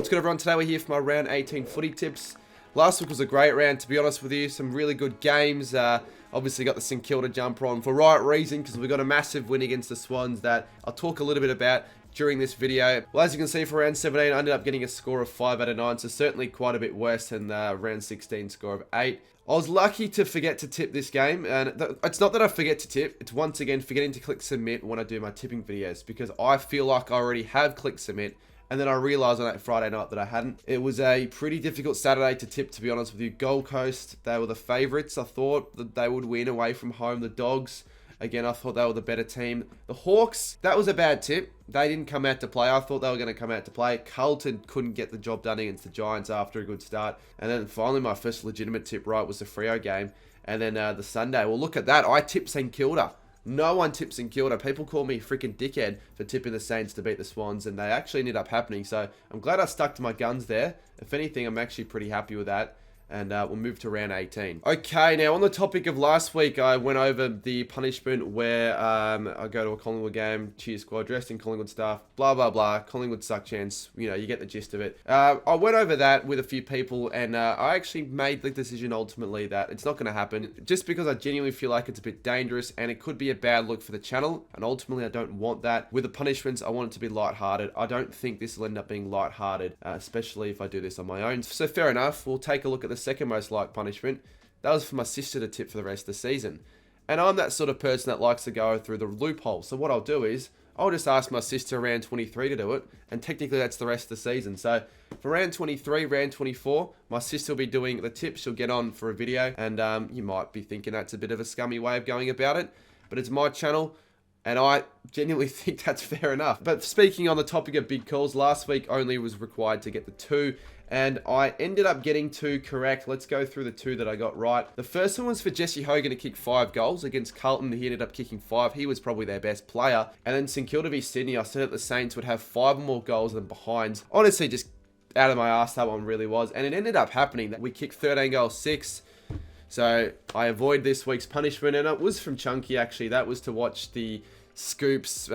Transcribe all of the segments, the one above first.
What's good, everyone? Today we're here for my round 18 footy tips. Last week was a great round, to be honest with you. Some really good games. Obviously got the St Kilda jumper on for right reason, because we got a massive win against the Swans that I'll talk a little bit about during this video. Well, as you can see, for round 17, I ended up getting a score of 5 out of 9, so certainly quite a bit worse than the round 16 score of 8. I was lucky to forget to tip this game, and it's not that I forget to tip, it's once again forgetting to click submit when I do my tipping videos, because I feel like I already have clicked submit, and then I realised on that Friday night that I hadn't. It was a pretty difficult Saturday to tip, to be honest with you. Gold Coast, they were the favourites. I thought that they would win away from home. The Dogs, again, I thought they were the better team. The Hawks, that was a bad tip. They didn't come out to play. I thought they were going to come out to play. Carlton couldn't get the job done against the Giants after a good start. And then finally my first legitimate tip right was the Freo game. And then the Sunday, well, look at that. I tipped St Kilda. No one tips St Kilda. People call me freaking dickhead for tipping the Saints to beat the Swans, and they actually ended up happening. So I'm glad I stuck to my guns there. If anything, I'm actually pretty happy with that. And we'll move to round 18. Okay, now on the topic of last week, I went over the punishment where I go to a Collingwood game, cheer squad, dressed in Collingwood stuff, blah, blah, blah. Collingwood suck chance. You know, you get the gist of it. I went over that with a few people, and I actually made the decision ultimately that it's not going to happen, just because I genuinely feel like it's a bit dangerous, and it could be a bad look for the channel, and ultimately I don't want that. With the punishments, I want it to be lighthearted. I don't think this will end up being lighthearted, especially if I do this on my own. So fair enough, we'll take a look at the second most liked punishment. That was for my sister to tip for the rest of the season. And I'm that sort of person that likes to go through the loophole. So what I'll do is, I'll just ask my sister round 23 to do it, and technically that's the rest of the season. So for round 23, round 24, my sister will be doing the tips. She'll get on for a video, and you might be thinking that's a bit of a scummy way of going about it, but it's my channel, and I genuinely think that's fair enough. But speaking on the topic of big calls, last week only was required to get the 2, and I ended up getting 2 correct. Let's go through the 2 that I got right. The first one was for Jesse Hogan to kick 5 goals against Carlton. He ended up kicking 5. He was probably their best player. And then St Kilda v Sydney, I said that the Saints would have 5 or more goals than behinds. Honestly, just out of my ass, that one really was. And it ended up happening that we kicked 13 goals, 6. So I avoid this week's punishment, and it was from Chunky actually. That was to watch the Scoops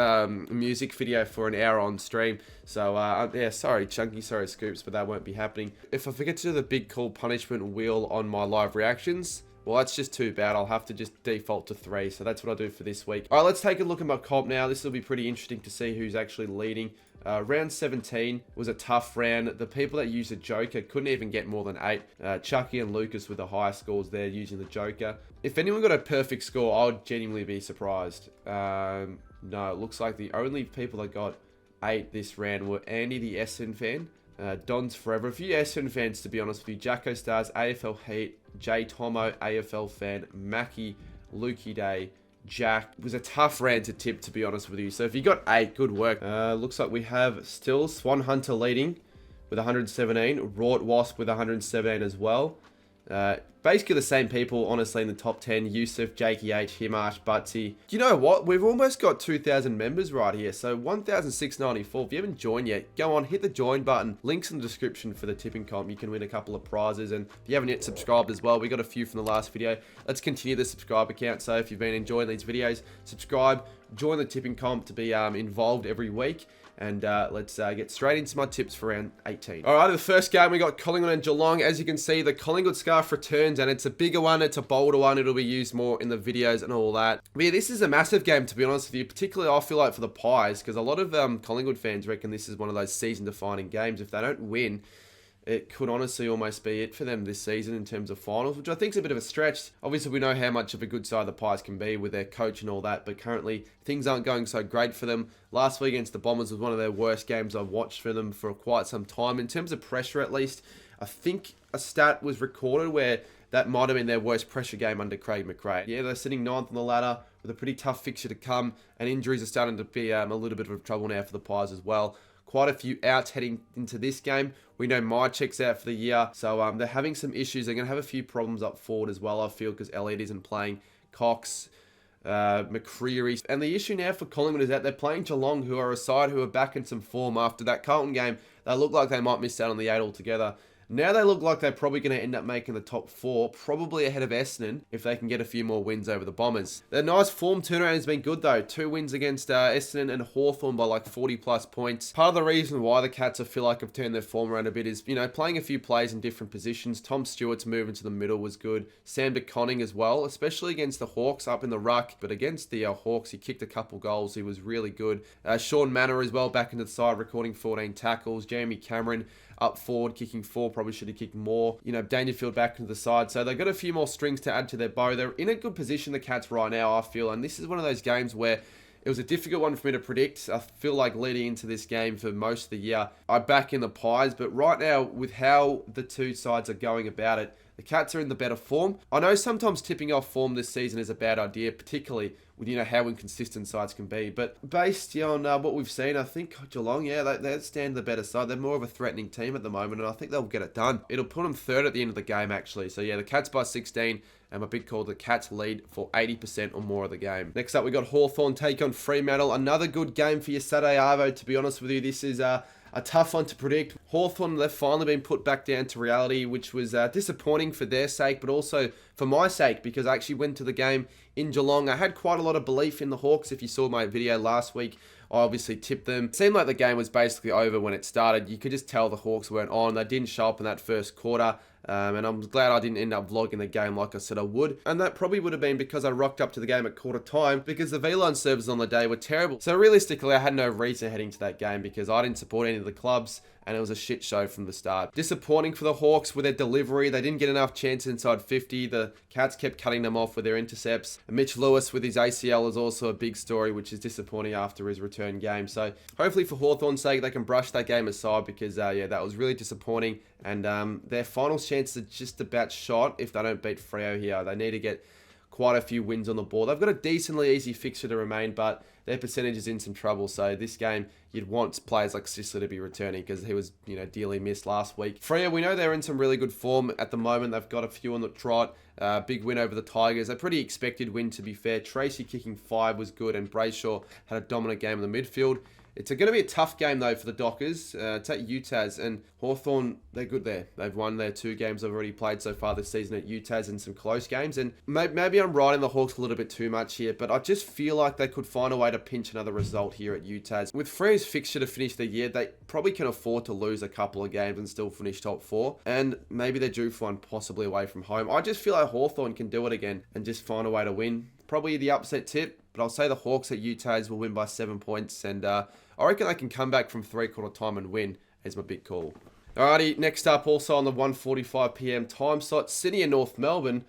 music video for an hour on stream. So yeah, sorry Chunky, sorry Scoops, but that won't be happening. If I forget to do the big call punishment wheel on my live reactions, well, that's just too bad. I'll have to just default to 3. So that's what I'll do for this week. All right, let's take a look at my comp now. This will be pretty interesting to see who's actually leading. Round 17 was a tough round. The people that used the Joker couldn't even get more than 8. Chucky and Lucas with the highest scores there using the Joker. If anyone got a perfect score, I would genuinely be surprised. No, it looks like the only people that got 8 this round were Andy, the Essendon fan, Don's Forever, a few Essendon fans to be honest with you, Jacko Stars, AFL Heat, J Tomo, AFL fan, Mackie, Lukey Day, Jack. It was a tough round to tip, to be honest with you. So if you got 8, good work. Looks like we have still Swan Hunter leading with 117, Rort Wasp with 117 as well. Basically the same people, honestly, in the top 10. Yusuf, Jakey H, Himash, Butsy. Do you know what? We've almost got 2,000 members right here. So 1,694. If you haven't joined yet, go on, hit the join button. Links in the description for the tipping comp. You can win a couple of prizes. And if you haven't yet subscribed as well, we got a few from the last video. Let's continue the subscribe account. So if you've been enjoying these videos, subscribe, join the tipping comp to be involved every week. And let's get straight into my tips for round 18. All right, the first game, we got Collingwood and Geelong. As you can see, the Collingwood scarf returns, and it's a bigger one. It's a bolder one. It'll be used more in the videos and all that. But yeah, this is a massive game, to be honest with you. Particularly, I feel like for the Pies, because a lot of Collingwood fans reckon this is one of those season-defining games. If they don't win, it could honestly almost be it for them this season in terms of finals, which I think is a bit of a stretch. Obviously, we know how much of a good side the Pies can be with their coach and all that, but currently things aren't going so great for them. Last week against the Bombers was one of their worst games I've watched for them for quite some time. In terms of pressure, at least, I think a stat was recorded where that might have been their worst pressure game under Craig McRae. Yeah, they're sitting 9th on the ladder with a pretty tough fixture to come, and injuries are starting to be a little bit of trouble now for the Pies as well. Quite a few outs heading into this game. We know Mycheck's out for the year, so they're having some issues. They're going to have a few problems up forward as well, I feel, because Elliott isn't playing. Cox, McCreary. And the issue now for Collingwood is that they're playing Geelong, who are a side who are back in some form after that Carlton game. They look like they might miss out on the 8 altogether. Now they look like they're probably going to end up making the top 4, probably ahead of Essendon if they can get a few more wins over the Bombers. Their nice form turnaround has been good though. 2 wins against Essendon and Hawthorn by like 40 plus points. Part of the reason why the Cats I feel like have turned their form around a bit is, playing a few players in different positions. Tom Stewart's move into the middle was good. Sam De Koning as well, especially against the Hawks up in the ruck. But against the Hawks, he kicked a couple goals. He was really good. Sean Manor as well back into the side, recording 14 tackles. Jeremy Cameron up forward, kicking 4, probably should have kicked more. Dangerfield back into the side. So they've got a few more strings to add to their bow. They're in a good position, the Cats, right now, I feel. And this is one of those games where it was a difficult one for me to predict. I feel like leading into this game for most of the year, I back in the Pies. But right now, with how the two sides are going about it, the Cats are in the better form. I know sometimes tipping off form this season is a bad idea, particularly with how inconsistent sides can be. But based on what we've seen, I think Geelong, they stand the better side. They're more of a threatening team at the moment, and I think they'll get it done. It'll put them third at the end of the game, actually. So yeah, the Cats by 16, and my big call, the Cats lead for 80% or more of the game. Next up, we got Hawthorn take on Fremantle. Another good game for your Saturday Arvo, to be honest with you. This is a tough one to predict. Hawthorn, they've finally been put back down to reality, which was disappointing for their sake, but also for my sake, because I actually went to the game in Geelong. I had quite a lot of belief in the Hawks. If you saw my video last week, I obviously tipped them. It seemed like the game was basically over when it started. You could just tell the Hawks weren't on. They didn't show up in that first quarter. And I'm glad I didn't end up vlogging the game like I said I would. And that probably would have been because I rocked up to the game at quarter time, because the V-Line servers on the day were terrible. So realistically, I had no reason heading to that game because I didn't support any of the clubs, and it was a shit show from the start. Disappointing for the Hawks with their delivery. They didn't get enough chances inside 50. The Cats kept cutting them off with their intercepts. And Mitch Lewis with his ACL is also a big story, which is disappointing after his return game. So hopefully for Hawthorn's sake, they can brush that game aside, because that was really disappointing. And their final chances are just about shot if they don't beat Freo here. They need to get quite a few wins on the board. They've got a decently easy fixture to remain, but their percentage is in some trouble. So this game, you'd want players like Sicily to be returning, because he was, dearly missed last week. Freo, we know they're in some really good form at the moment. They've got a few on the trot. Big win over the Tigers. A pretty expected win, to be fair. Tracy kicking 5 was good, and Brayshaw had a dominant game in the midfield. It's going to be a tough game, though, for the Dockers. It's at UTAS, and Hawthorn, they're good there. They've won their 2 games they've already played so far this season at UTAS, and some close games. And maybe I'm riding the Hawks a little bit too much here, but I just feel like they could find a way to pinch another result here at UTAS. With Freo's fixture to finish the year, they probably can afford to lose a couple of games and still finish top 4. And maybe they're due for one possibly away from home. I just feel like Hawthorn can do it again and just find a way to win. Probably the upset tip, but I'll say the Hawks at UTAS will win by 7 points, and I reckon they can come back from 3/4 time and win, is my big call. Alrighty, next up, also on the 1:45 PM time slot, Sydney and North Melbourne.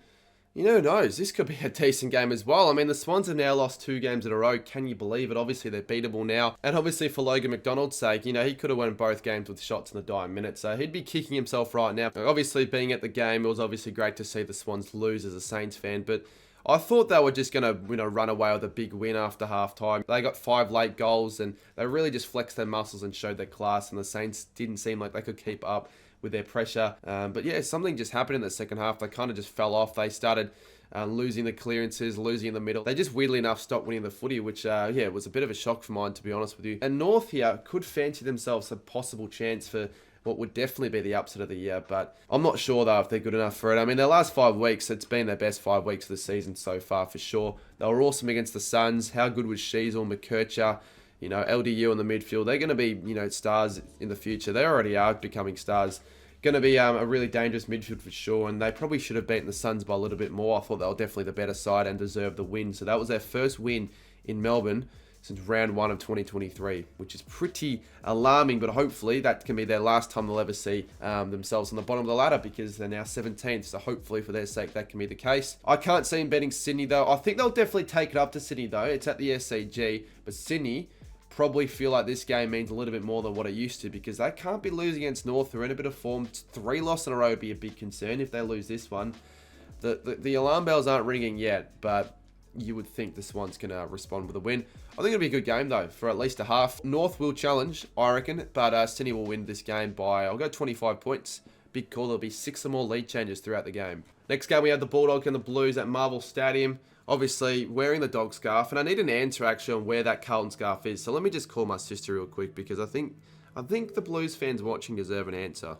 Who knows? This could be a decent game as well. I mean, the Swans have now lost 2 games in a row. Can you believe it? Obviously, they're beatable now. And obviously, for Logan McDonald's sake, he could have won both games with shots in the dying minute. So he'd be kicking himself right now. Obviously, being at the game, it was obviously great to see the Swans lose as a Saints fan. But I thought they were just going to, run away with a big win after halftime. They got 5 late goals, and they really just flexed their muscles and showed their class. And the Saints didn't seem like they could keep up with their pressure. But yeah, something just happened in the second half. They kind of just fell off. They started losing the clearances, losing in the middle. They just weirdly enough stopped winning the footy, which was a bit of a shock for mine, to be honest with you. And North here could fancy themselves a possible chance for what would definitely be the upset of the year, but I'm not sure though if they're good enough for it. I mean, their last 5 weeks, it's been their best 5 weeks of the season so far for sure. They were awesome against the Suns. How good was Sheasel, McKercher, LDU in the midfield? They're going to be, stars in the future. They already are becoming stars. Going to be a really dangerous midfield for sure, and they probably should have beaten the Suns by a little bit more. I thought they were definitely the better side and deserved the win. So that was their first win in Melbourne since round 1 of 2023, which is pretty alarming, but hopefully that can be their last time they'll ever see themselves on the bottom of the ladder, because they're now 17th, so hopefully for their sake that can be the case. I can't see them betting Sydney though. I think they'll definitely take it up to Sydney though. It's at the SCG, but Sydney probably feel like this game means a little bit more than what it used to, because they can't be losing against North. They're in a bit of form. 3 losses in a row would be a big concern if they lose this one. The alarm bells aren't ringing yet, but you would think the Swans can respond with a win. I think it'll be a good game though, for at least a half. North will challenge, I reckon, but Sydney will win this game by, I'll go 25 points. Big call, there'll be 6 or more lead changes throughout the game. Next game we have the Bulldogs and the Blues at Marvel Stadium. Obviously wearing the dog scarf, and I need an answer actually on where that Carlton scarf is. So let me just call my sister real quick, because I think the Blues fans watching deserve an answer.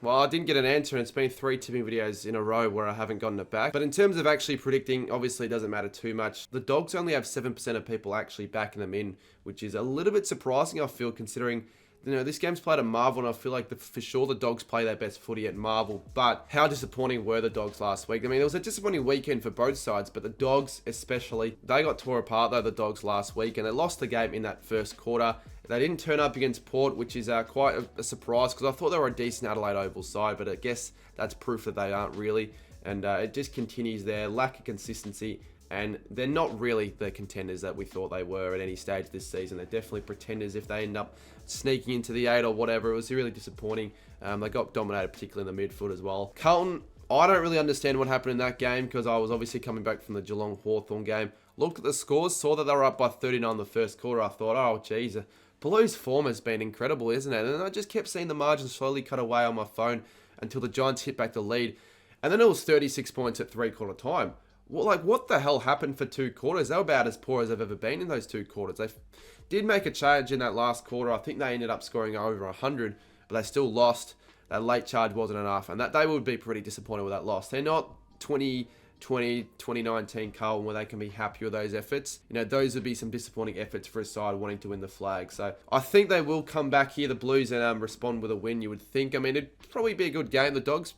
Well, I didn't get an answer, and it's been 3 tipping videos in a row where I haven't gotten it back. But in terms of actually predicting, obviously it doesn't matter too much. The dogs only have 7% of people actually backing them in, which is a little bit surprising, I feel, considering this game's played at Marvel, and I feel like for sure the dogs play their best footy at Marvel. But how disappointing were the dogs last week? I mean, it was a disappointing weekend for both sides, but the dogs especially, they got tore apart though, the dogs last week, and they lost the game in that first quarter. They didn't turn up against Port, which is quite a surprise, because I thought they were a decent Adelaide Oval side, but I guess that's proof that they aren't really. And it just continues their lack of consistency. And they're not really the contenders that we thought they were at any stage this season. They're definitely pretenders if they end up sneaking into the 8 or whatever. It was really disappointing. They got dominated, particularly in the midfield as well. Carlton, I don't really understand what happened in that game, because I was obviously coming back from the Geelong Hawthorn game. Looked at the scores, saw that they were up by 39 in the first quarter. I thought, oh, geez, Blues' form has been incredible, isn't it? And I just kept seeing the margins slowly cut away on my phone until the Giants hit back the lead. And then it was 36 points at 3-quarter time. Well, like, what the hell happened for 2 quarters? They were about as poor as I've ever been in those 2 quarters. They did make a change in that last quarter. I think they ended up scoring over 100, but they still lost. That late charge wasn't enough, and that they would be pretty disappointed with that loss. They're not 2020, 2019 Carlton where they can be happy with those efforts. Those would be some disappointing efforts for a side wanting to win the flag. So I think they will come back here, the Blues, and respond with a win, you would think. I mean, it'd probably be a good game. The Dogs,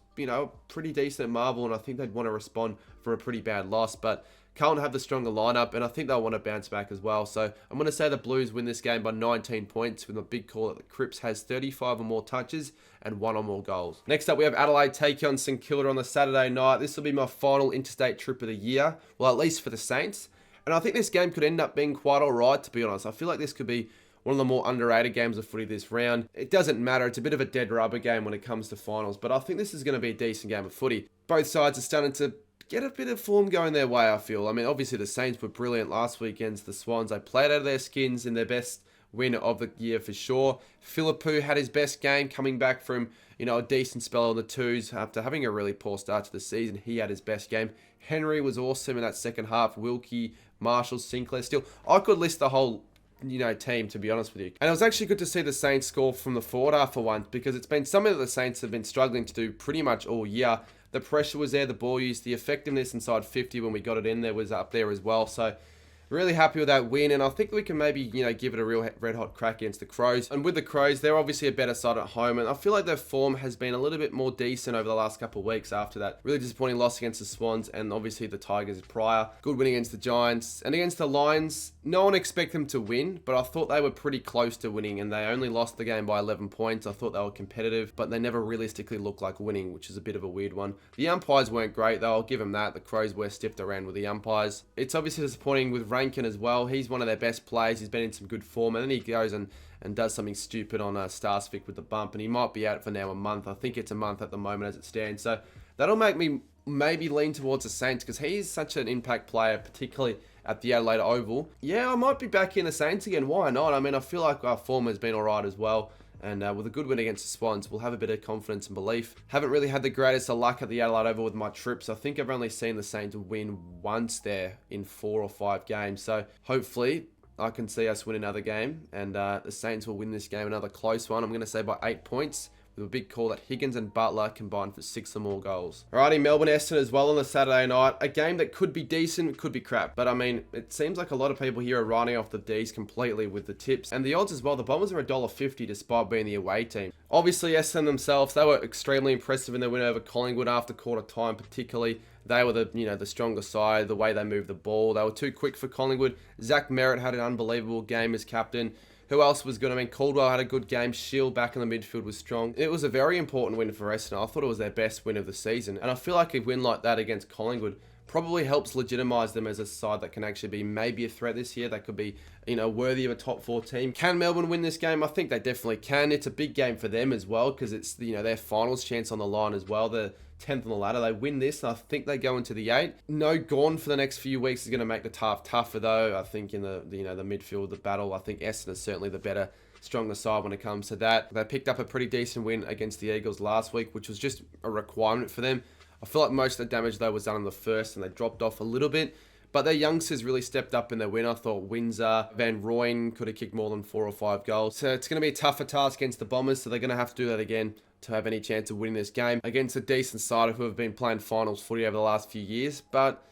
pretty decent at Marvel, and I think they'd want to respond for a pretty bad loss. But Carlton have the stronger lineup, and I think they'll want to bounce back as well. So I'm going to say the Blues win this game by 19 points with a big call that the Cripps has 35 or more touches and 1 or more goals. Next up, we have Adelaide taking on St Kilda on the Saturday night. This will be my final interstate trip of the year, well, at least for the Saints. And I think this game could end up being quite alright, to be honest. I feel like this could be one of the more underrated games of footy this round. It doesn't matter. It's a bit of a dead rubber game when it comes to finals, but I think this is going to be a decent game of footy. Both sides are starting to get a bit of form going their way, I feel. I mean, obviously the Saints were brilliant last week against the Swans. They played out of their skins in their best win of the year for sure. Philippou had his best game coming back from, a decent spell on the twos after having a really poor start to the season. He had his best game. Henry was awesome in that second half. Wilkie, Marshall, Sinclair. Still, I could list the whole team, to be honest with you. And it was actually good to see the Saints score from the forward half for once, because it's been something that the Saints have been struggling to do pretty much all year. The pressure was there, the ball use, the effectiveness inside 50 when we got it in there was up there as well. So really happy with that win, and I think we can maybe, give it a real red-hot crack against the Crows. And with the Crows, they're obviously a better side at home, and I feel like their form has been a little bit more decent over the last couple of weeks after that really disappointing loss against the Swans, and obviously the Tigers prior. Good win against the Giants. And against the Lions, no one expected them to win, but I thought they were pretty close to winning, and they only lost the game by 11 points. I thought they were competitive, but they never realistically looked like winning, which is a bit of a weird one. The umpires weren't great, though. I'll give them that. The Crows were stiffed around with the umpires. It's obviously disappointing with Rankin as well. He's one of their best players. He's been in some good form, and then he goes and does something stupid on Starsvik with the bump, and he might be out for now a month. I think it's a month at the moment as it stands. So that'll make me maybe lean towards the Saints, because he's such an impact player, particularly at the Adelaide Oval. Yeah, I might be back in the Saints again. Why not? I mean, I feel like our form has been alright as well. And with a good win against the Swans, we'll have a bit of confidence and belief. Haven't really had the greatest of luck at the Adelaide Oval with my trips. I think I've only seen the Saints win once there in 4 or 5 games. So hopefully I can see us win another game. And the Saints will win this game, another close one. I'm going to say by 8 points. With a big call that Higgins and Butler combined for 6 or more goals. Alrighty, Melbourne Essendon as well on the Saturday night. A game that could be decent, could be crap. But I mean, it seems like a lot of people here are writing off the Ds completely with the tips. And the odds as well. The Bombers are $1.50 despite being the away team. Obviously, Essendon themselves, they were extremely impressive in their win over Collingwood after quarter time particularly. They were the stronger side, the way they moved the ball. They were too quick for Collingwood. Zach Merritt had an unbelievable game as captain. Who else was good? I mean, Caldwell had a good game. Shield back in the midfield was strong. It was a very important win for Essendon. I thought it was their best win of the season. And I feel like a win like that against Collingwood probably helps legitimise them as a side that can actually be maybe a threat this year. That could be, worthy of a top 4 team. Can Melbourne win this game? I think they definitely can. It's a big game for them as well, because it's, their finals chance on the line as well. The 10th on the ladder. They win this, and I think they go into the 8. No Gawn for the next few weeks is going to make the tougher though. I think in the midfield, the battle, I think Essendon is certainly the better, stronger side when it comes to that. They picked up a pretty decent win against the Eagles last week, which was just a requirement for them. I feel like most of the damage though was done in the first, and they dropped off a little bit. But their youngsters really stepped up in their win. I thought Windsor, Van Rooyen could have kicked more than 4 or 5 goals. So it's going to be a tougher task against the Bombers, so they're going to have to do that again to have any chance of winning this game against a decent side who have been playing finals footy over the last few years. But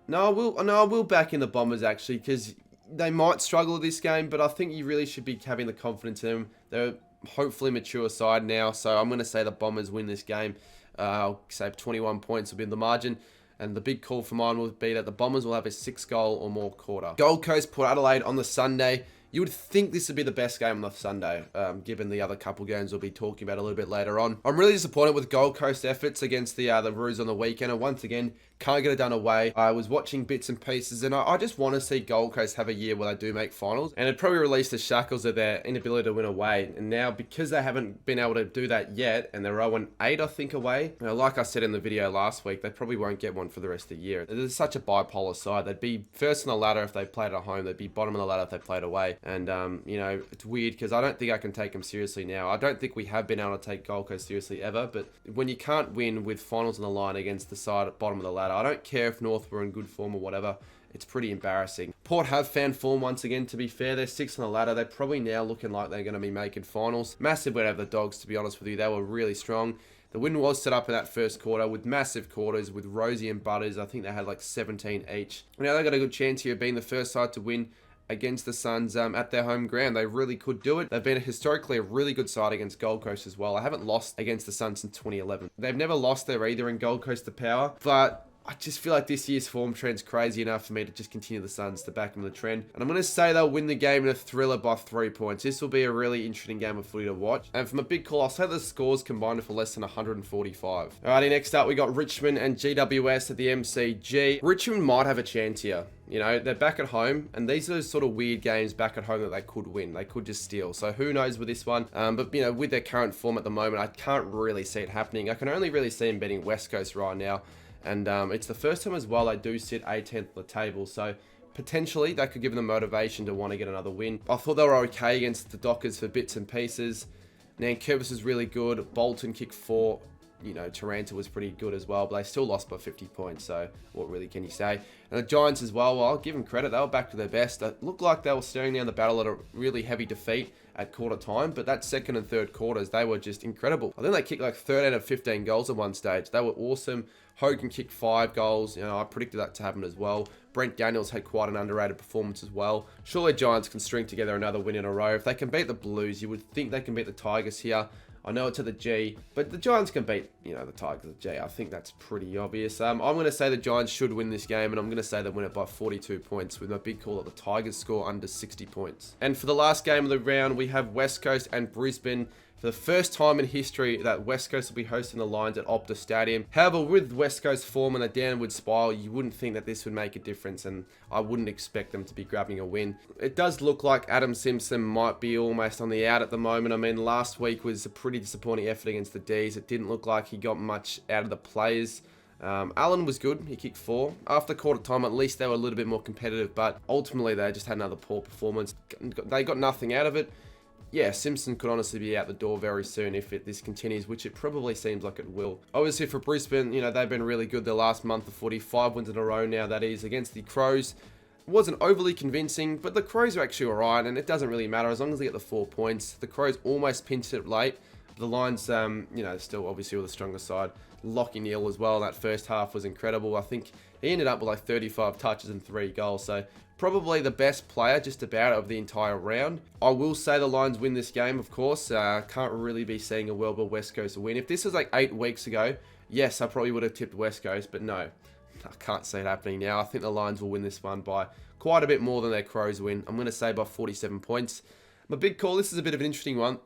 no, I will back in the Bombers actually, because they might struggle with this game, but I think you really should be having the confidence in them. They're hopefully mature side now, so I'm going to say the Bombers win this game. I'll say 21 points will be the margin. And the big call for mine will be that the Bombers will have a 6-goal or more quarter. Gold Coast, Port Adelaide on the Sunday. You would think this would be the best game on the Sunday, given the other couple games we'll be talking about a little bit later on. I'm really disappointed with Gold Coast efforts against the Roos on the weekend, and once again, can't get it done away. I was watching bits and pieces, and I just want to see Gold Coast have a year where they do make finals, and it'd probably release the shackles of their inability to win away. And now, because they haven't been able to do that yet, and they're 0-8, I think, away, like I said in the video last week, they probably won't get one for the rest of the year. There's such a bipolar side. They'd be first on the ladder if they played at home. They'd be bottom of the ladder if they played away. And, it's weird because I don't think I can take them seriously now. I don't think we have been able to take Gold Coast seriously ever, but when you can't win with finals on the line against the side at bottom of the ladder, I don't care if North were in good form or whatever. It's pretty embarrassing. Port have found form once again, to be fair. They're 6th on the ladder. They're probably now looking like they're going to be making finals. Massive win over the Dogs, to be honest with you. They were really strong. The win was set up in that first quarter with massive quarters with Rosie and Butters. I think they had like 17 each. Now they got a good chance here of being the first side to win against the Suns at their home ground. They really could do it. They've been historically a really good side against Gold Coast as well. I haven't lost against the Suns since 2011. They've never lost there either in Gold Coast to power, but I just feel like this year's form trend's crazy enough for me to just continue the Suns to back them in the trend. And I'm going to say they'll win the game in a thriller by 3 points. This will be a really interesting game of footy to watch. And from a big call, I'll say the scores combined for less than 145. Alrighty, next up we got Richmond and GWS at the MCG. Richmond might have a chance here. You know, they're back at home, and these are those sort of weird games back at home that they could win. They could just steal. So who knows with this one? But, with their current form at the moment, I can't really see it happening. I can only really see them beating West Coast right now. And it's the first time as well they do sit 18th on the table. So potentially that could give them motivation to want to get another win. I thought they were okay against the Dockers for bits and pieces. Nankervis is really good. Bolton kicked 4. Taranto was pretty good as well, but they still lost by 50 points, so what really can you say? And the Giants as well, I'll give them credit, they were back to their best. It looked like they were staring down the battle at a really heavy defeat at quarter time, but that second and third quarters, they were just incredible. I think they kicked like 13 of 15 goals at one stage. They were awesome. Hogan kicked 5 goals. I predicted that to happen as well. Brent Daniels had quite an underrated performance as well. Surely Giants can string together another win in a row. If they can beat the Blues, you would think they can beat the Tigers here. I know it's at the G, but the Giants can beat, the Tigers at the G. I think that's pretty obvious. I'm going to say the Giants should win this game, and I'm going to say they win it by 42 points with my big call that the Tigers score under 60 points. And for the last game of the round, we have West Coast and Brisbane. For the first time in history that West Coast will be hosting the Lions at Optus Stadium. However, with West Coast form and a downward spiral, you wouldn't think that this would make a difference, and I wouldn't expect them to be grabbing a win. It does look like Adam Simpson might be almost on the out at the moment. I mean, last week was a pretty disappointing effort against the Ds. It didn't look like he got much out of the players. Allen was good. He kicked 4. After quarter time, at least they were a little bit more competitive, but ultimately they just had another poor performance. They got nothing out of it. Yeah, Simpson could honestly be out the door very soon if this continues, which it probably seems like it will. Obviously for Brisbane, they've been really good the last month of footy. 5 wins in a row now, that is, against the Crows. It wasn't overly convincing, but the Crows are actually alright, and it doesn't really matter as long as they get the 4 points. The Crows almost pinched it late. The Lions, still obviously were the stronger side. Lockie Neal as well, that first half was incredible. I think he ended up with like 35 touches and 3 goals, so probably the best player just about of the entire round. I will say the Lions win this game, of course. Can't really be seeing a world where West Coast will win. If this was like 8 weeks ago, yes, I probably would have tipped West Coast, but no, I can't see it happening now. I think the Lions will win this one by quite a bit more than their Crows win. I'm going to say by 47 points. My big call, this is a bit of an interesting one.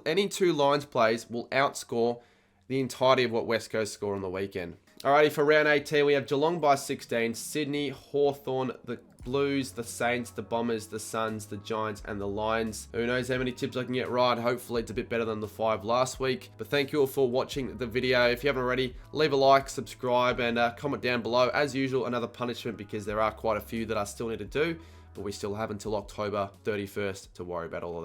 Any two Lions plays will outscore the entirety of what West Coast score on the weekend. Alrighty, for round 18, we have Geelong by 16, Sydney, Hawthorn, the Blues, the Saints, the Bombers, the Suns, the Giants, and the Lions. Who knows how many tips I can get right. Hopefully it's a bit better than the 5 last week. But thank you all for watching the video. If you haven't already, leave a like, subscribe, and comment down below. As usual, another punishment because there are quite a few that I still need to do. But we still have until October 31st to worry about all of that.